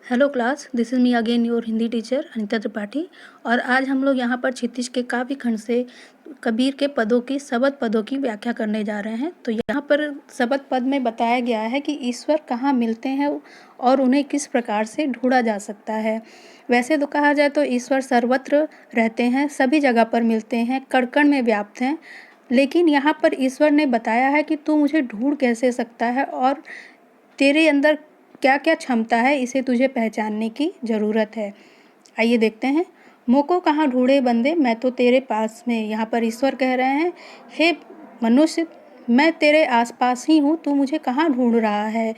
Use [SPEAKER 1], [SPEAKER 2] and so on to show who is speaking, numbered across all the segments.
[SPEAKER 1] Hello class, this is me again your Hindi teacher Anita Tripathi. और आज हम लोग यहाँ पर क्षितिज के काव्य खंड से कबीर के पदों की शबद पदों की व्याख्या करने जा रहे हैं। तो यहाँ पर शबद पद में बताया गया है कि ईश्वर कहाँ मिलते हैं और उन्हें किस प्रकार से ढूंढा जा सकता है। वैसे तो कहा जाए तो ईश्वर सर्वत्र रहते हैं, सभी जगह पर मिलते हैं, कण कण में व्याप्त हैं। लेकिन यहाँ पर ईश्वर ने बताया है कि तू मुझे ढूंढ कैसे सकता है और तेरे अंदर क्या क्या क्षमता है, इसे तुझे पहचानने की ज़रूरत है। आइए देखते हैं। मोको कहाँ ढूंढे बंदे, मैं तो तेरे पास में। यहाँ पर ईश्वर कह रहे हैं, हे मनुष्य, मैं तेरे आसपास ही हूँ, तू मुझे कहाँ ढूंढ रहा है।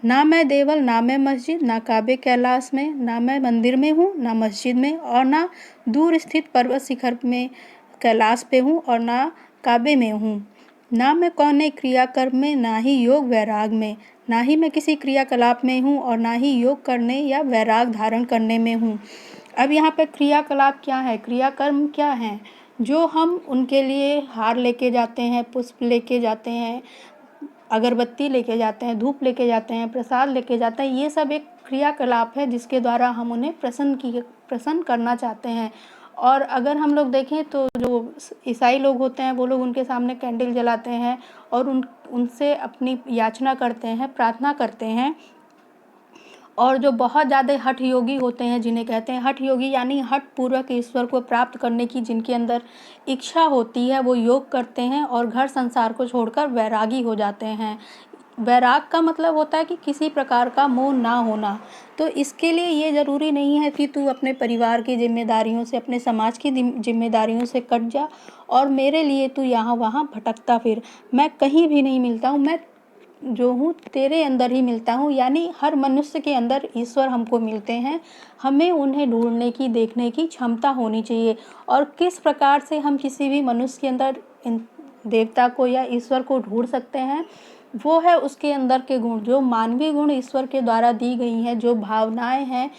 [SPEAKER 1] ना मैं देवल, ना मैं मस्जिद, ना काबे कैलाश में, ना मैं मंदिर में हूँ, ना मस्जिद में, और ना दूर स्थित पर्वत शिखर में कैलाश पे हूँ, और ना काबे में हूँ। ना मैं कौने क्रियाकर्म में, ना ही योग वैराग में, ना ही मैं किसी क्रियाकलाप में हूँ और ना ही योग करने या वैराग धारण करने में हूँ। अब यहाँ पे क्रियाकलाप क्या है, क्रियाकर्म क्या है, जो हम उनके लिए हार लेके जाते हैं, पुष्प लेके जाते हैं, अगरबत्ती लेके जाते हैं, धूप लेके जाते हैं, प्रसाद लेके जाते हैं, ये सब एक क्रियाकलाप है जिसके द्वारा हम उन्हें प्रसन्न करना चाहते हैं। और अगर हम लोग देखें तो जो ईसाई लोग होते हैं वो लोग उनके सामने कैंडल जलाते हैं और उनसे अपनी याचना करते हैं, प्रार्थना करते हैं। और जो बहुत ज़्यादा हठ योगी होते हैं, जिन्हें कहते हैं हठ योगी, यानी हठ पूर्वक ईश्वर को प्राप्त करने की जिनके अंदर इच्छा होती है, वो योग करते हैं और घर संसार को छोड़कर वैरागी हो जाते हैं। वैराग का मतलब होता है कि किसी प्रकार का मोह ना होना। तो इसके लिए ये ज़रूरी नहीं है कि तू अपने परिवार की जिम्मेदारियों से, अपने समाज की जिम्मेदारियों से कट जा और मेरे लिए तू यहाँ वहाँ भटकता फिर। मैं कहीं भी नहीं मिलता हूँ, मैं जो हूँ तेरे अंदर ही मिलता हूँ। यानी हर मनुष्य के अंदर ईश्वर हमको मिलते हैं, हमें उन्हें ढूंढने की, देखने की क्षमता होनी चाहिए। और किस प्रकार से हम किसी भी मनुष्य के अंदर इन देवता को या ईश्वर को ढूंढ सकते हैं, वो है उसके अंदर के गुण, जो मानवीय गुण ईश्वर के द्वारा दी गई हैं, जो भावनाएं हैं।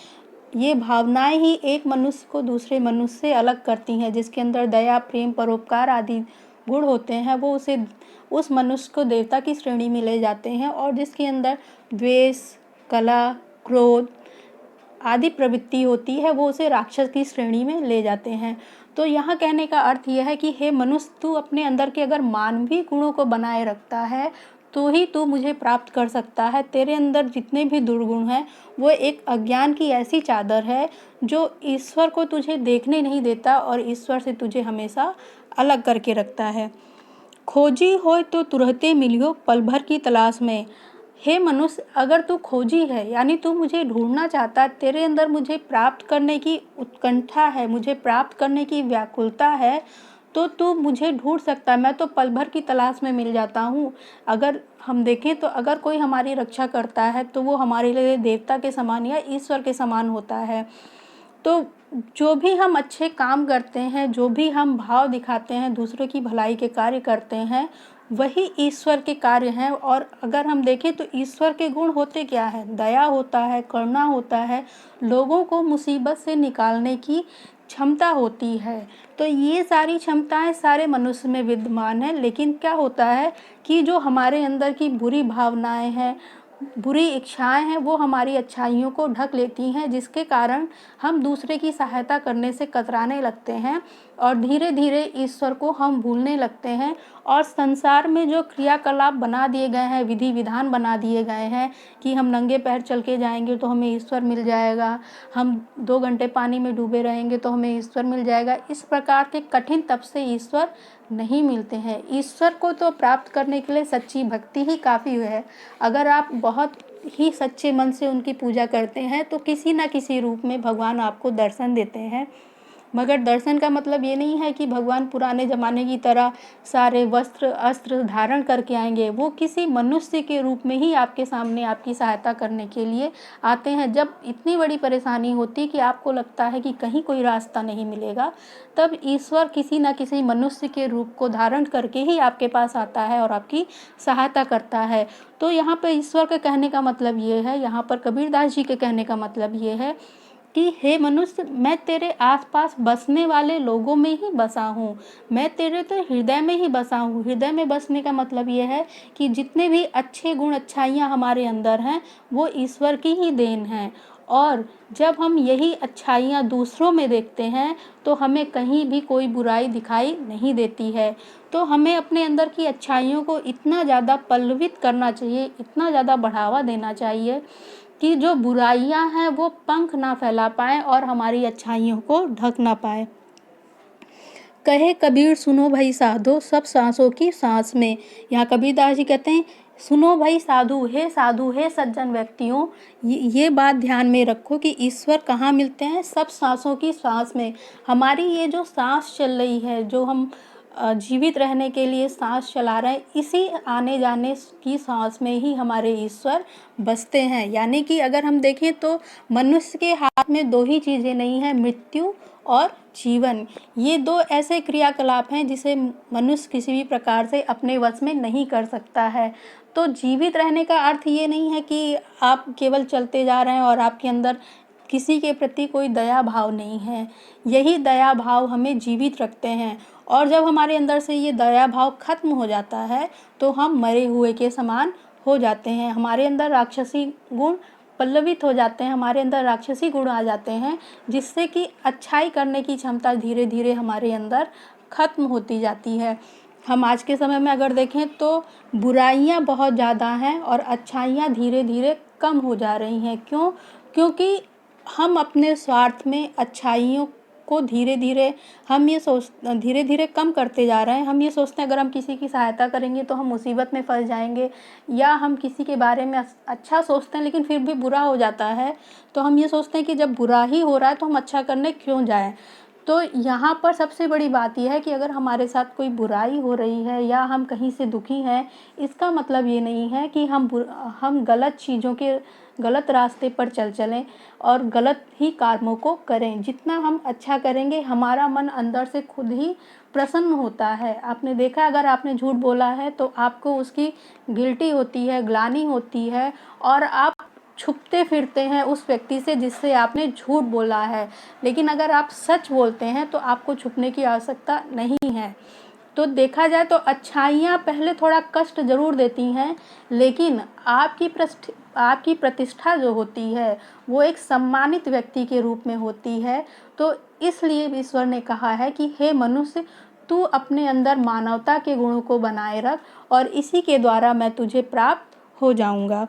[SPEAKER 1] ये भावनाएं ही एक मनुष्य को दूसरे मनुष्य से अलग करती हैं। जिसके अंदर दया, प्रेम, परोपकार आदि गुण होते हैं, वो उस मनुष्य को देवता की श्रेणी में ले जाते हैं। और जिसके अंदर द्वेष, कलह, क्रोध आदि प्रवृत्ति होती है, वो उसे राक्षस की श्रेणी में ले जाते हैं। तो यहाँ कहने का अर्थ यह है कि हे मनुष्य, तू अपने अंदर के अगर मानवीय गुणों को बनाए रखता है तो ही तू मुझे प्राप्त कर सकता है। तेरे अंदर जितने भी दुर्गुण हैं, वो एक अज्ञान की ऐसी चादर है जो ईश्वर को तुझे देखने नहीं देता और ईश्वर से तुझे हमेशा अलग करके रखता है। खोजी होय तो तुरहते मिलियो पल भर की तलाश में। हे मनुष्य, अगर तू खोजी है, यानी तू मुझे ढूंढना चाहता है, तेरे अंदर मुझे प्राप्त करने की उत्कंठा है, मुझे प्राप्त करने की व्याकुलता है, तो तू मुझे ढूंढ सकता है। मैं तो पल भर की तलाश में मिल जाता हूँ। अगर हम देखें तो अगर कोई हमारी रक्षा करता है तो वो हमारे लिए देवता के समान या ईश्वर के समान होता है। तो जो भी हम अच्छे काम करते हैं, जो भी हम भाव दिखाते हैं, दूसरों की भलाई के कार्य करते हैं, वही ईश्वर के कार्य हैं। और अगर हम देखें तो ईश्वर के गुण होते क्या है, दया होता है, करुणा होता है, लोगों को मुसीबत से निकालने की क्षमता होती है। तो ये सारी क्षमताएं सारे मनुष्य में विद्यमान है। लेकिन क्या होता है कि जो हमारे अंदर की बुरी भावनाएं हैं, बुरी इच्छाएं हैं, वो हमारी अच्छाइयों को ढक लेती हैं, जिसके कारण हम दूसरे की सहायता करने से कतराने लगते हैं और धीरे धीरे ईश्वर को हम भूलने लगते हैं। और संसार में जो क्रियाकलाप बना दिए गए हैं, विधि विधान बना दिए गए हैं कि हम नंगे पैर चल के जाएंगे तो हमें ईश्वर मिल जाएगा, हम 2 घंटे पानी में डूबे रहेंगे तो हमें ईश्वर मिल जाएगा, इस प्रकार के कठिन तप से ईश्वर नहीं मिलते हैं। ईश्वर को तो प्राप्त करने के लिए सच्ची भक्ति ही काफ़ी है। अगर आप बहुत ही सच्चे मन से उनकी पूजा करते हैं तो किसी न किसी रूप में भगवान आपको दर्शन देते हैं। मगर दर्शन का मतलब ये नहीं है कि भगवान पुराने ज़माने की तरह सारे वस्त्र अस्त्र धारण करके आएंगे। वो किसी मनुष्य के रूप में ही आपके सामने आपकी सहायता करने के लिए आते हैं। जब इतनी बड़ी परेशानी होती कि आपको लगता है कि कहीं कोई रास्ता नहीं मिलेगा, तब ईश्वर किसी न किसी मनुष्य के रूप को धारण करके ही आपके पास आता है और आपकी सहायता करता है। तो यहाँ पर ईश्वर के कहने का मतलब ये है, यहाँ पर कबीरदास जी के कहने का मतलब ये है कि हे मनुष्य, मैं तेरे आसपास बसने वाले लोगों में ही बसा हूँ, मैं तेरे तो हृदय में ही बसा हूँ। हृदय में बसने का मतलब ये है कि जितने भी अच्छे गुण अच्छाइयाँ हमारे अंदर हैं, वो ईश्वर की ही देन हैं। और जब हम यही अच्छाइयाँ दूसरों में देखते हैं तो हमें कहीं भी कोई बुराई दिखाई नहीं देती है। तो हमें अपने अंदर की अच्छाइयों को इतना ज़्यादा पल्लवित करना चाहिए, इतना ज़्यादा बढ़ावा देना चाहिए कि जो बुराइयाँ हैं वो पंख ना फैला पाएँ और हमारी अच्छाइयों को ढक ना पाए। कहे कबीर सुनो भाई साधो सब सांसों की सांस में। यहाँ कबीरदास जी कहते हैं, सुनो भाई साधु हे सज्जन व्यक्तियों, ये बात ध्यान में रखो कि ईश्वर कहाँ मिलते हैं, सब सांसों की सांस में। हमारी ये जो सांस चल रही है, जो हम जीवित रहने के लिए सांस चला रहे हैं, इसी आने जाने की सांस में ही हमारे ईश्वर बसते हैं। यानी कि अगर हम देखें तो मनुष्य के हाथ में दो ही चीज़ें नहीं हैं, मृत्यु और जीवन। ये दो ऐसे क्रियाकलाप हैं जिसे मनुष्य किसी भी प्रकार से अपने वश में नहीं कर सकता है। तो जीवित रहने का अर्थ ये नहीं है कि आप केवल चलते जा रहे हैं और आपके अंदर किसी के प्रति कोई दया भाव नहीं है। यही दया भाव हमें जीवित रखते हैं, और जब हमारे अंदर से ये दया भाव खत्म हो जाता है तो हम मरे हुए के समान हो जाते हैं। हमारे अंदर राक्षसी गुण पल्लवित हो जाते हैं, हमारे अंदर राक्षसी गुण आ जाते हैं, जिससे कि अच्छाई करने की क्षमता धीरे धीरे हमारे अंदर खत्म होती जाती है। हम आज के समय में अगर देखें तो बुराइयां बहुत ज़्यादा हैं और अच्छाइयां धीरे धीरे कम हो जा रही हैं। क्यों? क्योंकि हम अपने स्वार्थ में अच्छाइयों को धीरे धीरे कम करते जा रहे हैं। हम ये सोचते हैं अगर हम किसी की सहायता करेंगे तो हम मुसीबत में फंस जाएंगे, या हम किसी के बारे में अच्छा सोचते हैं लेकिन फिर भी बुरा हो जाता है, तो हम ये सोचते हैं कि जब बुरा ही हो रहा है तो हम अच्छा करने क्यों जाएं। तो यहाँ पर सबसे बड़ी बात यह है कि अगर हमारे साथ कोई बुराई हो रही है या हम कहीं से दुखी हैं, इसका मतलब ये नहीं है कि हम गलत चीज़ों के गलत रास्ते पर चलें और गलत ही कर्मों को करें। जितना हम अच्छा करेंगे हमारा मन अंदर से खुद ही प्रसन्न होता है। आपने देखा, अगर आपने झूठ बोला है तो आपको उसकी गिल्टी होती है, ग्लानि होती है, और आप छुपते फिरते हैं उस व्यक्ति से जिससे आपने झूठ बोला है। लेकिन अगर आप सच बोलते हैं तो आपको छुपने की आवश्यकता नहीं है। तो देखा जाए तो अच्छाइयाँ पहले थोड़ा कष्ट ज़रूर देती हैं, लेकिन आपकी प्रतिष्ठा जो होती है वो एक सम्मानित व्यक्ति के रूप में होती है। तो इसलिए ईश्वर ने कहा है कि हे मनुष्य, तू अपने अंदर मानवता के गुणों को बनाए रख और इसी के द्वारा मैं तुझे प्राप्त हो जाऊंगा।